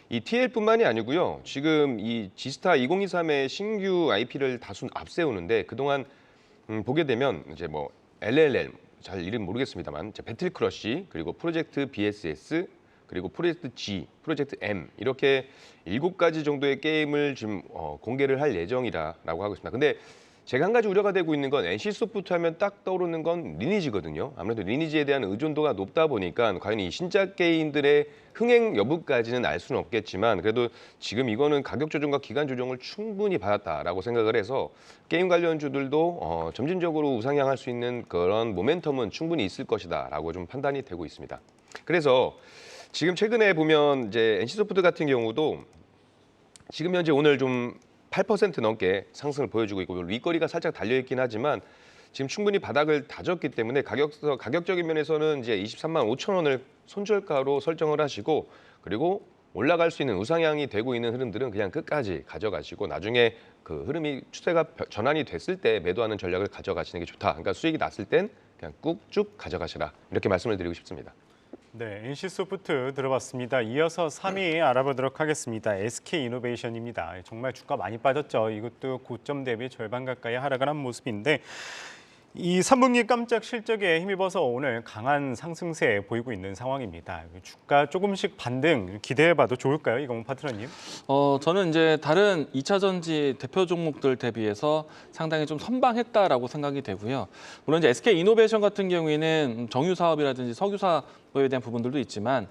이 TL뿐만이 아니고요. 지금 이 지스타 2023의 신규 IP를 다수 앞세우는데 그동안 보게 되면 이제 뭐 LLM 잘 이름 모르겠습니다만 이제 배틀크러쉬 그리고 프로젝트 BSS 그리고 프로젝트 G, 프로젝트 M 이렇게 7가지 정도의 게임을 지금 공개를 할 예정이라고 하고 있습니다. 근데 제가 한 가지 우려가 되고 있는 건 NC소프트 하면 딱 떠오르는 건 리니지거든요. 아무래도 리니지에 대한 의존도가 높다 보니까 과연 이 신작 게임들의 흥행 여부까지는 알 수는 없겠지만 그래도 지금 이거는 가격 조정과 기간 조정을 충분히 받았다라고 생각을 해서 게임 관련주들도 점진적으로 우상향할 수 있는 그런 모멘텀은 충분히 있을 것이다라고 좀 판단이 되고 있습니다. 그래서 지금 최근에 보면 이제 NC소프트 같은 경우도 지금 현재 오늘 좀 8% 넘게 상승을 보여주고 있고 윗거리가 살짝 달려있긴 하지만 지금 충분히 바닥을 다졌기 때문에 가격적인 면에서는 이제 23만 5천 원을 손절가로 설정을 하시고 그리고 올라갈 수 있는 우상향이 되고 있는 흐름들은 그냥 끝까지 가져가시고 나중에 그 흐름이 추세가 전환이 됐을 때 매도하는 전략을 가져가시는 게 좋다. 그러니까 수익이 났을 땐 그냥 꾹쭉 가져가시라. 이렇게 말씀을 드리고 싶습니다. 네, NC소프트 들어봤습니다. 이어서 3위 알아보도록 하겠습니다. SK이노베이션입니다. 정말 주가 많이 빠졌죠. 이것도 고점 대비 절반 가까이 하락을 한 모습인데 이 3분기 깜짝 실적에 힘입어서 오늘 강한 상승세 보이고 있는 상황입니다. 주가 조금씩 반등 기대해봐도 좋을까요, 이건 파트너님? 저는 이제 다른 2차 전지 대표 종목들 대비해서 상당히 좀 선방했다라고 생각이 되고요. 물론 이제 SK이노베이션 같은 경우에는 정유 사업이라든지 석유 사업에 대한 부분들도 있지만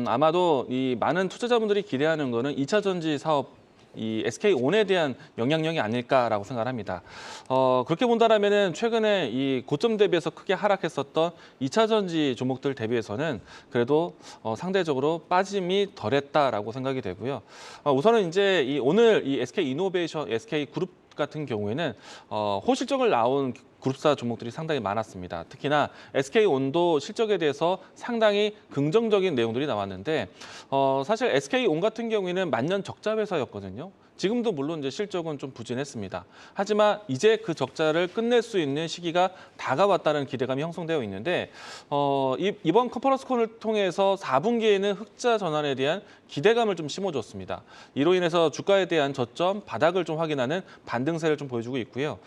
아마도 이 많은 투자자분들이 기대하는 거는 2차 전지 사업 이 SK온에 대한 영향력이 아닐까라고 생각을 합니다. 그렇게 본다라면은 최근에 이 고점 대비해서 크게 하락했었던 2차 전지 종목들 대비해서는 그래도 상대적으로 빠짐이 덜했다라고 생각이 되고요. 우선은 이제 오늘 이 SK이노베이션, SK그룹 같은 경우에는 호실적을 나온 그룹사 종목들이 상당히 많았습니다. 특히나 SK온도 실적에 대해서 상당히 긍정적인 내용들이 나왔는데 사실 SK온 같은 경우에는 만년 적자 회사였거든요. 지금도 물론 이제 실적은 좀 부진했습니다. 하지만 이제 그 적자를 끝낼 수 있는 시기가 다가왔다는 기대감이 형성되어 있는데 이번 컨퍼런스콜을 통해서 4분기에는 흑자 전환에 대한 기대감을 좀 심어줬습니다. 이로 인해서 주가에 대한 저점, 바닥을 좀 확인하는 반등세를 좀 보여주고 있고요.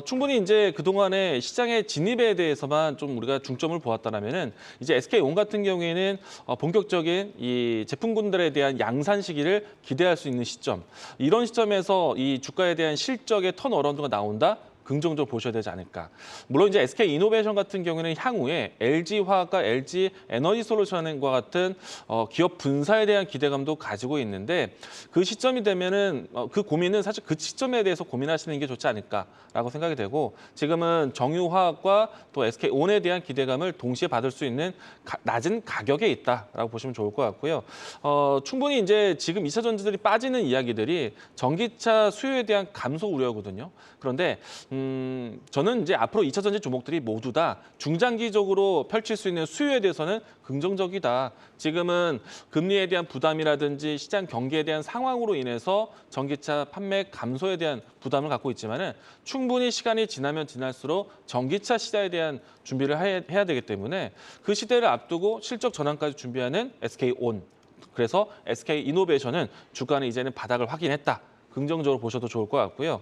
충분히 이제 그동안의 시장의 진입에 대해서만 좀 우리가 중점을 보았다면은 이제 SK온 같은 경우에는 본격적인 이 제품군들에 대한 양산 시기를 기대할 수 있는 시점. 이런 시점에서 이 주가에 대한 실적의 턴어라운드가 나온다? 긍정적으로 보셔야 되지 않을까. 물론 이제 SK 이노베이션 같은 경우에는 향후에 LG 화학과 LG 에너지 솔루션과 같은 기업 분사에 대한 기대감도 가지고 있는데 그 시점이 되면은 그 고민은 사실 그 시점에 대해서 고민하시는 게 좋지 않을까라고 생각이 되고 지금은 정유화학과 또 SK온에 대한 기대감을 동시에 받을 수 있는 낮은 가격에 있다라고 보시면 좋을 것 같고요. 충분히 이제 지금 2차 전지들이 빠지는 이야기들이 전기차 수요에 대한 감소 우려거든요. 그런데 저는 이제 앞으로 2차 전지 종목들이 모두 다 중장기적으로 펼칠 수 있는 수요에 대해서는 긍정적이다. 지금은 금리에 대한 부담이라든지 시장 경기에 대한 상황으로 인해서 전기차 판매 감소에 대한 부담을 갖고 있지만은 충분히 시간이 지나면 지날수록 전기차 시대에 대한 준비를 해야 되기 때문에 그 시대를 앞두고 실적 전환까지 준비하는 SK온. 그래서 SK이노베이션은 주가는 이제는 바닥을 확인했다. 긍정적으로 보셔도 좋을 것 같고요.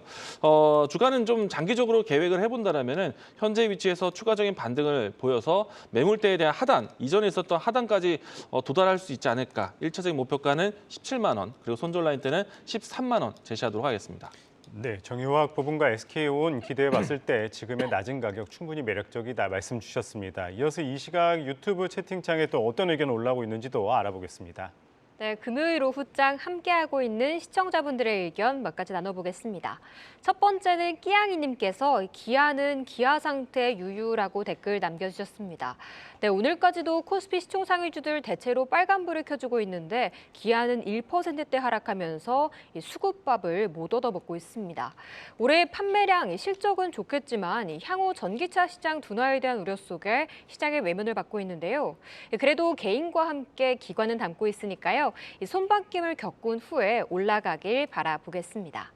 주가는 좀 장기적으로 계획을 해본다라면은 현재 위치에서 추가적인 반등을 보여서 매물대에 대한 하단, 이전에 있었던 하단까지 도달할 수 있지 않을까. 1차적인 목표가는 17만 원, 그리고 손절 라인 때는 13만 원 제시하도록 하겠습니다. 네, 정유화학 부분과 SK온 기대해 봤을 때 지금의 낮은 가격 충분히 매력적이다 말씀 주셨습니다. 이어서 이 시각 유튜브 채팅창에 또 어떤 의견 올라오고 있는지도 알아보겠습니다. 네, 금요일 오후장 함께하고 있는 시청자분들의 의견 몇 가지 나눠보겠습니다. 첫 번째는 끼양이님께서 기아는 기아 상태 유유라고 댓글 남겨주셨습니다. 네, 오늘까지도 코스피 시총 상위주들 대체로 빨간불을 켜주고 있는데 기아는 1%대 하락하면서 이 수급밥을 못 얻어먹고 있습니다. 올해 판매량, 실적은 좋겠지만 향후 전기차 시장 둔화에 대한 우려 속에 시장의 외면을 받고 있는데요. 그래도 개인과 함께 기관은 담고 있으니까요. 이 손바뀜을 겪은 후에 올라가길 바라보겠습니다.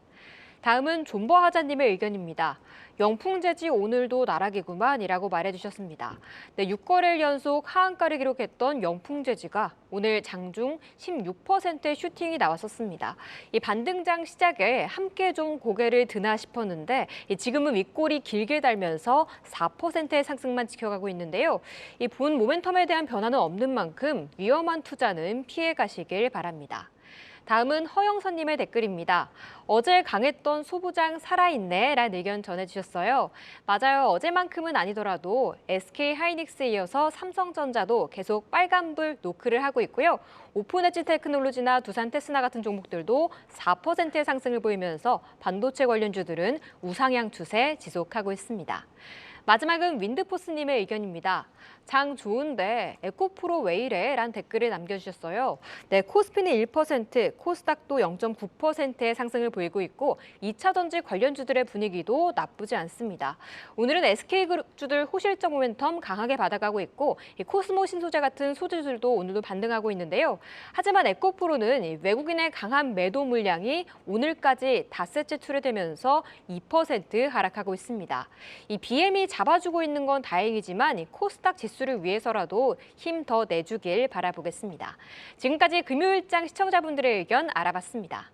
다음은 존버하자님의 의견입니다. 영풍재지 오늘도 나락이구만이라고 말해주셨습니다. 네, 6거래일 연속 하한가를 기록했던 영풍재지가 오늘 장중 16%의 슈팅이 나왔었습니다. 이 반등장 시작에 함께 좀 고개를 드나 싶었는데 지금은 윗골이 길게 달면서 4%의 상승만 지켜가고 있는데요. 이 본 모멘텀에 대한 변화는 없는 만큼 위험한 투자는 피해 가시길 바랍니다. 다음은 허영선님의 댓글입니다. 어제 강했던 소부장 살아있네 라는 의견 전해주셨어요. 맞아요. 어제만큼은 아니더라도 SK하이닉스에 이어서 삼성전자도 계속 빨간불 노크를 하고 있고요. 오픈엣지 테크놀로지나 두산 테스나 같은 종목들도 4%의 상승을 보이면서 반도체 관련주들은 우상향 추세 지속하고 있습니다. 마지막은 윈드포스님의 의견입니다. 장 좋은데 에코프로 왜 이래? 라는 댓글을 남겨주셨어요. 네, 코스피는 1%, 코스닥도 0.9%의 상승을 보이고 있고 2차 전지 관련주들의 분위기도 나쁘지 않습니다. 오늘은 SK그룹주들 호실적 모멘텀 강하게 받아가고 있고 코스모 신소재 같은 소재들도 오늘도 반등하고 있는데요. 하지만 에코프로는 외국인의 강한 매도 물량이 오늘까지 닷새째 출회되면서 2% 하락하고 있습니다. 이 BM이 잡아주고 있는 건 다행이지만 코스닥 지수를 위해서라도 힘 더 내주길 바라보겠습니다. 지금까지 금요일장 시청자분들의 의견 알아봤습니다.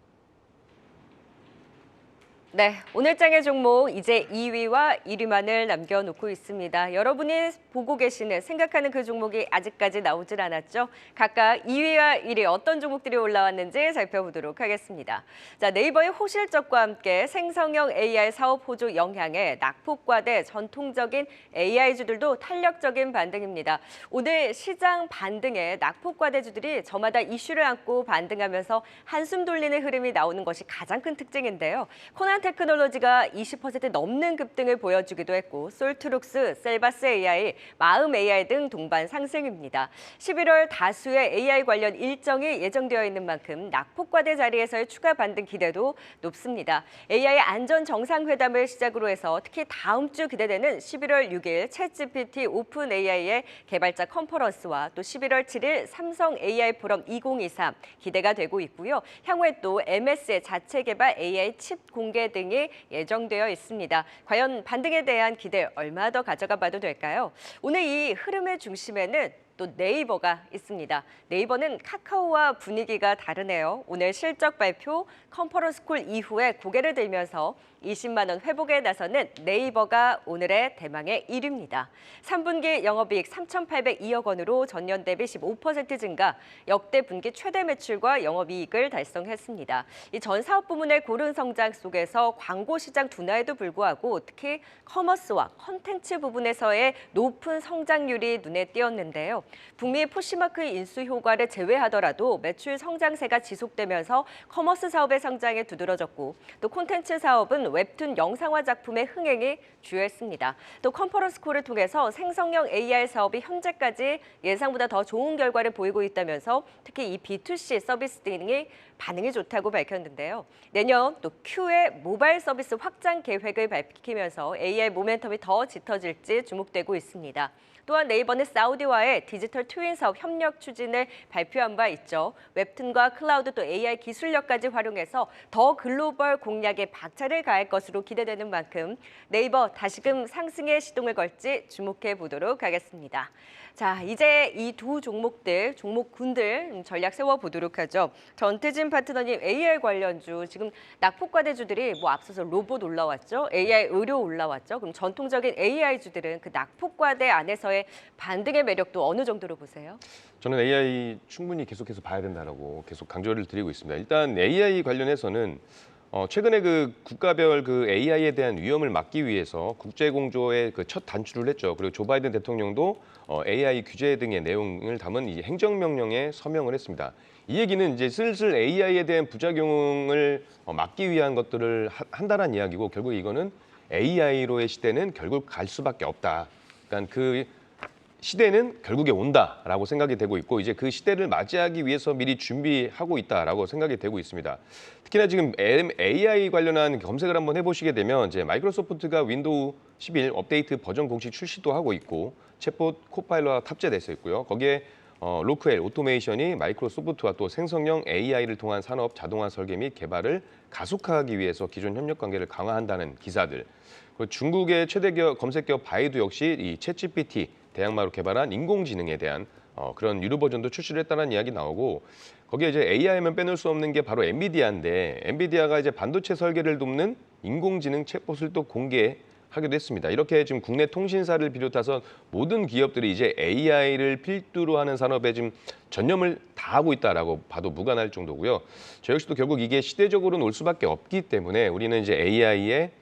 네, 오늘 장의 종목 이제 2위와 1위만을 남겨놓고 있습니다. 여러분이 보고 계시는 생각하는 그 종목이 아직까지 나오질 않았죠? 각각 2위와 1위 어떤 종목들이 올라왔는지 살펴보도록 하겠습니다. 자, 네이버의 호실적과 함께 생성형 AI 사업 호조 영향에 낙폭과대 전통적인 AI주들도 탄력적인 반등입니다. 오늘 시장 반등에 낙폭과대주들이 저마다 이슈를 안고 반등하면서 한숨 돌리는 흐름이 나오는 것이 가장 큰 특징인데요. 코난 테크놀로지가 20% 넘는 급등을 보여주기도 했고 솔트룩스, 셀바스 AI, 마음 AI 등 동반 상승입니다. 11월 다수의 AI 관련 일정이 예정되어 있는 만큼 낙폭과대 자리에서의 추가 반등 기대도 높습니다. AI 안전 정상회담을 시작으로 해서 특히 다음 주 기대되는 11월 6일 챗GPT 오픈 AI의 개발자 컨퍼런스와 또 11월 7일 삼성 AI 포럼 2023 기대가 되고 있고요. 향후에 또 MS의 자체 개발 AI 칩 공개 등이 예정되어 있습니다. 과연 반등에 대한 기대 얼마 더 가져가 봐도 될까요? 오늘 이 흐름의 중심에는 또 네이버가 있습니다. 네이버는 카카오와 분위기가 다르네요. 오늘 실적 발표, 컨퍼런스 콜 이후에 고개를 들면서 20만 원 회복에 나서는 네이버가 오늘의 대망의 1위입니다. 3분기 영업이익 3,802억 원으로 전년 대비 15% 증가, 역대 분기 최대 매출과 영업이익을 달성했습니다. 이 전 사업 부문의 고른 성장 속에서 광고 시장 둔화에도 불구하고 특히 커머스와 컨텐츠 부분에서의 높은 성장률이 눈에 띄었는데요. 북미 포시마크의 인수 효과를 제외하더라도 매출 성장세가 지속되면서 커머스 사업의 성장에 두드러졌고 또 콘텐츠 사업은 웹툰 영상화 작품의 흥행이 주요했습니다. 또 컨퍼런스 콜을 통해서 생성형 AR 사업이 현재까지 예상보다 더 좋은 결과를 보이고 있다면서 특히 이 B2C 서비스 등이 반응이 좋다고 밝혔는데요. 내년 또 Q의 모바일 서비스 확장 계획을 밝히면서 AR 모멘텀이 더 짙어질지 주목되고 있습니다. 또한 네이버는 사우디와의 디지털 트윈 사업 협력 추진을 발표한 바 있죠. 웹툰과 클라우드 또 AI 기술력까지 활용해서 더 글로벌 공략에 박차를 가할 것으로 기대되는 만큼 네이버 다시금 상승의 시동을 걸지 주목해 보도록 하겠습니다. 자, 이제 이 두 종목들, 종목군들 전략 세워보도록 하죠. 전태진 파트너님, AI 관련주, 지금 낙폭과대주들이 앞서서 로봇 올라왔죠. AI 의료 올라왔죠. 그럼 전통적인 AI주들은 그 낙폭과대 안에서의 반등의 매력도 어느 정도로 보세요? 저는 AI 충분히 계속해서 봐야 된다라고 계속 강조를 드리고 있습니다. 일단 AI 관련해서는 최근에 그 국가별 그 AI에 대한 위험을 막기 위해서 국제공조에 그 첫 단추를 했죠. 그리고 조 바이든 대통령도 AI 규제 등의 내용을 담은 이 행정명령에 서명을 했습니다. 이 얘기는 이제 슬슬 AI에 대한 부작용을 막기 위한 것들을 한다는 이야기고 결국 이거는 AI로의 시대는 결국 갈 수밖에 없다. 그러니까 그 시대는 결국에 온다라고 생각이 되고 있고 이제 그 시대를 맞이하기 위해서 미리 준비하고 있다라고 생각이 되고 있습니다. 특히나 지금 AI 관련한 검색을 한번 해보시게 되면 이제 마이크로소프트가 윈도우 11 업데이트 버전 공식 출시도 하고 있고 챗봇 코파일럿 탑재돼서 있고요. 거기에 로크엘 오토메이션이 마이크로소프트와 또 생성형 AI를 통한 산업 자동화 설계 및 개발을 가속화하기 위해서 기존 협력 관계를 강화한다는 기사들. 그리고 중국의 최대 검색 기업 바이두 역시 이 챗GPT 대항마로 개발한 인공지능에 대한 그런 유료 버전도 출시를 했다는 이야기 나오고 거기에 이제 AI면 빼놓을 수 없는 게 바로 엔비디아인데 엔비디아가 이제 반도체 설계를 돕는 인공지능 챗봇을 또 공개하기도 했습니다. 이렇게 지금 국내 통신사를 비롯해서 모든 기업들이 이제 AI를 필두로 하는 산업에 지금 전념을 다하고 있다라고 봐도 무관할 정도고요. 저 역시도 결국 이게 시대적으로는 올 수밖에 없기 때문에 우리는 이제 AI에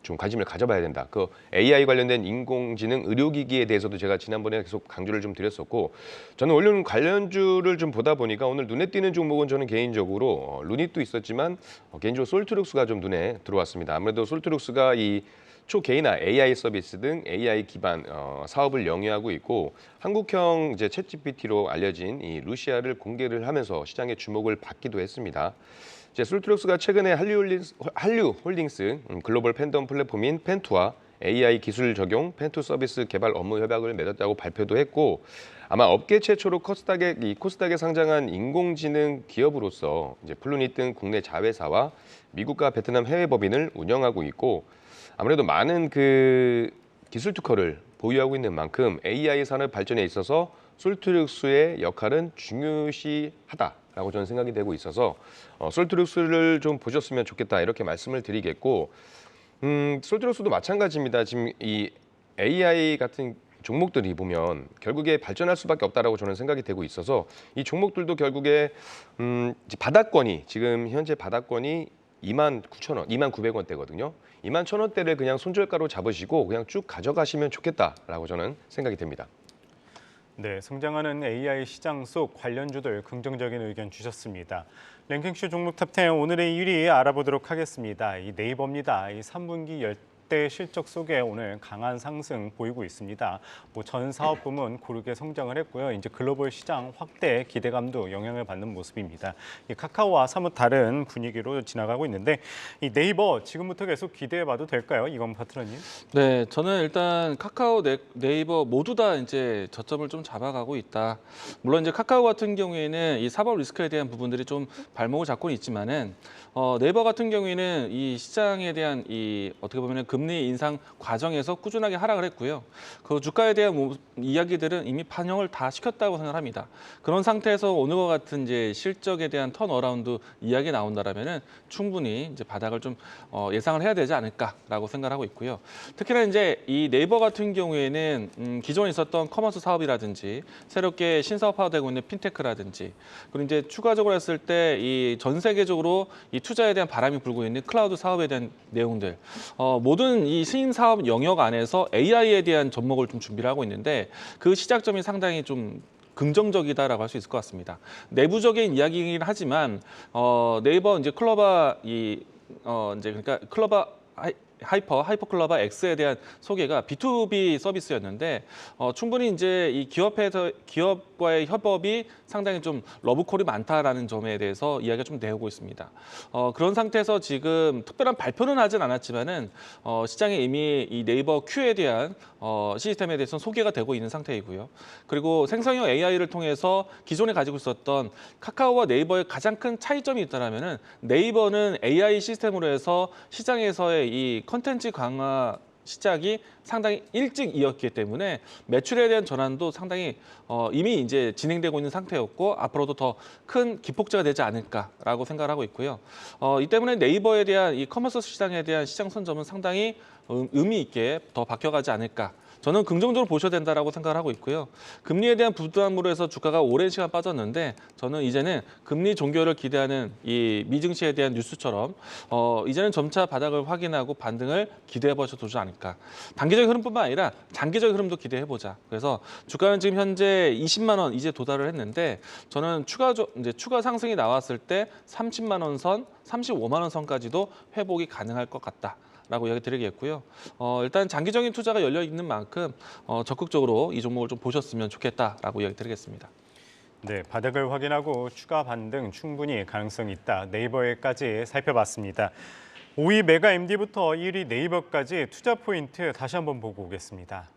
좀 관심을 가져봐야 된다. 그 AI 관련된 인공지능 의료기기에 대해서도 제가 지난번에 계속 강조를 좀 드렸었고 저는 원료는 관련주를 좀 보다 보니까 오늘 눈에 띄는 종목은 저는 개인적으로 루닛도 있었지만 개인적으로 솔트룩스가 좀 눈에 들어왔습니다. 아무래도 솔트룩스가 이 초개인화 AI 서비스 등 AI 기반 사업을 영위하고 있고 한국형 이제 챗GPT로 알려진 이 루시아를 공개를 하면서 시장의 주목을 받기도 했습니다. 솔트룩스가 최근에 한류홀딩스 글로벌 팬덤 플랫폼인 펜투와 AI 기술 적용 펜투 서비스 개발 업무 협약을 맺었다고 발표도 했고 아마 업계 최초로 코스닥에 상장한 인공지능 기업으로서 이제 플루닛 등 국내 자회사와 미국과 베트남 해외 법인을 운영하고 있고 아무래도 많은 그 기술 특허를 보유하고 있는 만큼 AI 산업 발전에 있어서 솔트룩스의 역할은 중요시하다라고 저는 생각이 되고 있어서 솔트룩스를 좀 보셨으면 좋겠다 이렇게 말씀을 드리겠고 솔트룩스도 마찬가지입니다. 지금 이 AI 같은 종목들이 보면 결국에 발전할 수밖에 없다라고 저는 생각이 되고 있어서 이 종목들도 결국에 바닥권이 지금 현재 바닥권이 29,000원, 29,900원대거든요. 21,000원대를 그냥 손절가로 잡으시고 그냥 쭉 가져가시면 좋겠다라고 저는 생각이 됩니다. 네, 성장하는 AI 시장 속 관련주들 긍정적인 의견 주셨습니다. 랭킹쇼 종목 탑10 오늘의 1위 알아보도록 하겠습니다. 이 네이버입니다. 이 3분기 역대 실적 속에 오늘 강한 상승 보이고 있습니다. 전 사업 부문 고르게 성장을 했고요. 이제 글로벌 시장 확대 기대감도 영향을 받는 모습입니다. 이 카카오와 사뭇 다른 분위기로 지나가고 있는데 이 네이버 지금부터 계속 기대해봐도 될까요, 이건 파트너님? 네, 저는 일단 카카오, 네이버 모두 다 이제 저점을 좀 잡아가고 있다. 물론 이제 카카오 같은 경우에는 이 사법 리스크에 대한 부분들이 좀 발목을 잡고는 있지만은 네이버 같은 경우에는 이 시장에 대한 이 어떻게 보면은 금리 인상 과정에서 꾸준하게 하락을 했고요. 그 주가에 대한 이야기들은 이미 반영을 다 시켰다고 생각합니다. 그런 상태에서 오늘과 같은 이제 실적에 대한 턴어라운드 이야기 나온다라면은 충분히 이제 바닥을 좀 예상을 해야 되지 않을까라고 생각하고 있고요. 특히나 이제 이 네이버 같은 경우에는 기존에 있었던 커머스 사업이라든지 새롭게 신사업화되고 있는 핀테크라든지 그리고 이제 추가적으로 했을 때 이 전 세계적으로 이 투자에 대한 바람이 불고 있는 클라우드 사업에 대한 내용들 모든 이 신인 사업 영역 안에서 AI에 대한 접목을 좀 준비를 하고 있는데 그 시작점이 상당히 좀 긍정적이다라고 할 수 있을 것 같습니다. 내부적인 이야기이긴 하지만 네이버 이제 클로바 이제 그러니까 클로바 하이퍼 클로바 X에 대한 소개가 B2B 서비스였는데 충분히 이제 이 기업과의 협업이 상당히 좀 러브콜이 많다라는 점에 대해서 이야기가 좀 되고 있습니다. 그런 상태에서 지금 특별한 발표는 하진 않았지만은 시장에 이미 이 네이버 Q에 대한 시스템에 대해서는 소개가 되고 있는 상태이고요. 그리고 생성형 AI를 통해서 기존에 가지고 있었던 카카오와 네이버의 가장 큰 차이점이 있다면은 네이버는 AI 시스템으로 해서 시장에서의 이 컨텐츠 강화 시작이 상당히 일찍 이었기 때문에 매출에 대한 전환도 상당히 이미 이제 진행되고 있는 상태였고 앞으로도 더 큰 기폭제가 되지 않을까라고 생각을 하고 있고요. 이 때문에 네이버에 대한 이 커머스 시장에 대한 시장 선점은 상당히 의미 있게 더 바뀌어가지 않을까. 저는 긍정적으로 보셔야 된다라고 생각을 하고 있고요. 금리에 대한 부담으로 해서 주가가 오랜 시간 빠졌는데 저는 이제는 금리 종결을 기대하는 이 미증시에 대한 뉴스처럼 이제는 점차 바닥을 확인하고 반등을 기대해 보셔도 좋지 않을까. 단기적인 흐름뿐만 아니라 장기적인 흐름도 기대해 보자. 그래서 주가는 지금 현재 20만 원 이제 도달을 했는데 저는 추가 상승이 나왔을 때 30만 원 선, 35만 원 선까지도 회복이 가능할 것 같다. 라고 이야기 드리겠고요. 일단 장기적인 투자가 열려 있는 만큼 적극적으로 이 종목을 좀 보셨으면 좋겠다라고 이야기 드리겠습니다. 네, 바닥을 확인하고 추가 반등 충분히 가능성이 있다. 네이버에까지 살펴봤습니다. 5위 메가 MD부터 1위 네이버까지 투자 포인트 다시 한번 보고 오겠습니다.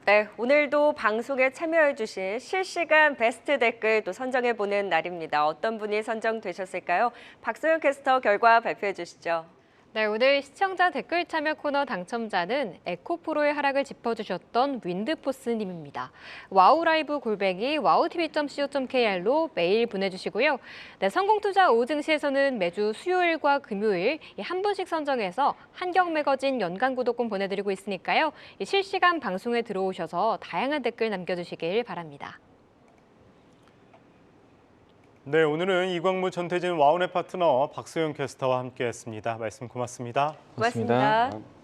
네, 오늘도 방송에 참여해주신 실시간 베스트 댓글 또 선정해보는 날입니다. 어떤 분이 선정되셨을까요? 박소영 캐스터 결과 발표해 주시죠. 네, 오늘 시청자 댓글 참여 코너 당첨자는 에코프로의 하락을 짚어주셨던 윈드포스님입니다. 와우라이브 와우tv.co.kr로 메일 보내주시고요. 네, 성공투자 5증시에서는 매주 수요일과 금요일 한 분씩 선정해서 한경매거진 연간 구독권 보내드리고 있으니까요. 실시간 방송에 들어오셔서 다양한 댓글 남겨주시길 바랍니다. 네, 오늘은 이광무 전태진 와우넷 파트너 박소영 캐스터와 함께했습니다. 말씀 고맙습니다. 고맙습니다.